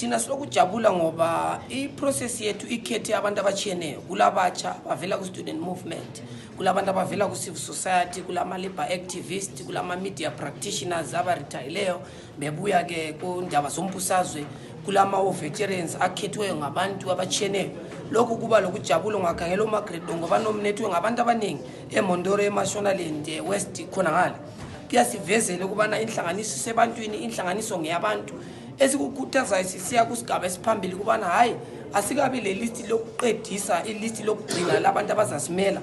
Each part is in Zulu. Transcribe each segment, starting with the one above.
Thina silokujabula ngoba iprocess yethu ikhethe abantu abatshiyeneyo kulabatsha bavela ku student movement, kulabantu abavela ku civil society, kulama labor activists, kulama media practitioners abaretireyo bebuya ke kundaba zombusazwe, kulama veterans akhethwe ngabantu abatshiyeneyo. Lokhu kuba lokujabula ngakhangela uMargaret ngoba nomnethu ngabantu abaningi eMondoro eMashonaland West khona ngale. Kuyasivezela ukubana inhlanganiso sebantwini, inhlanganiso ngeyabantu esikukhuthaza sisiya kusigaba esiphambili kubana hayi asikabe le list lokuqedisa ilist lokugcina labantu abazasimela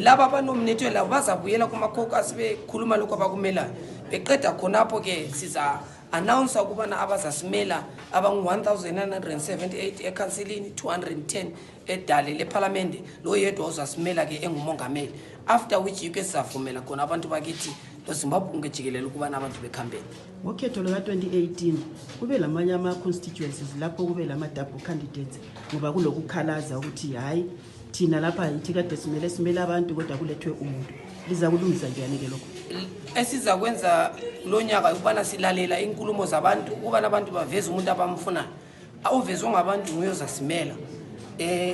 laba abanomnetho labo bazabuyela kumakhokasi bekhuluma lokho abakumelayo beqeda khonapho ke siza announce ukubana abazasimela abangu 1978 eCouncilini 210 edale leParliament lo yedwa uzasimela ke engumongameli after which you ke sizavumela khona abantu bakithi loZimbabwe ungejikelele ukubana abantu bekhambeni. Ngokhetho lika 2018 kube lamanye ama constituencies lapho kube lama double candidates ngoba kulokukhalaza ukuthi hayi thina lapha yithi kade simele abantu kodwa kulethwe umuntu. Liza kulungisa njani ke lokho? Esiza kwenza lo nyaka ukubana silalela inkulumo zabantu ukubana abantu baveza umuntu abamfunayo. Awuvezwe ngabantu nguyozasimela.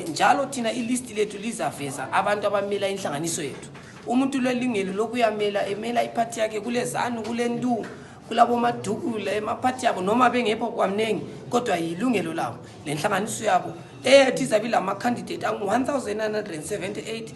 Njalo thina ilist lethu lizaveza abantu abamela inhlanganiso yethu. Umuntu lelingelo lokuyamela emela iphathi yakhe kulezanu kulendu kulabo madukule emaphathi yabo noma bengepho kwamnengi kodwa yilungelo labo lenhlanganiso yabo ethi zabila ama candidate angu 1978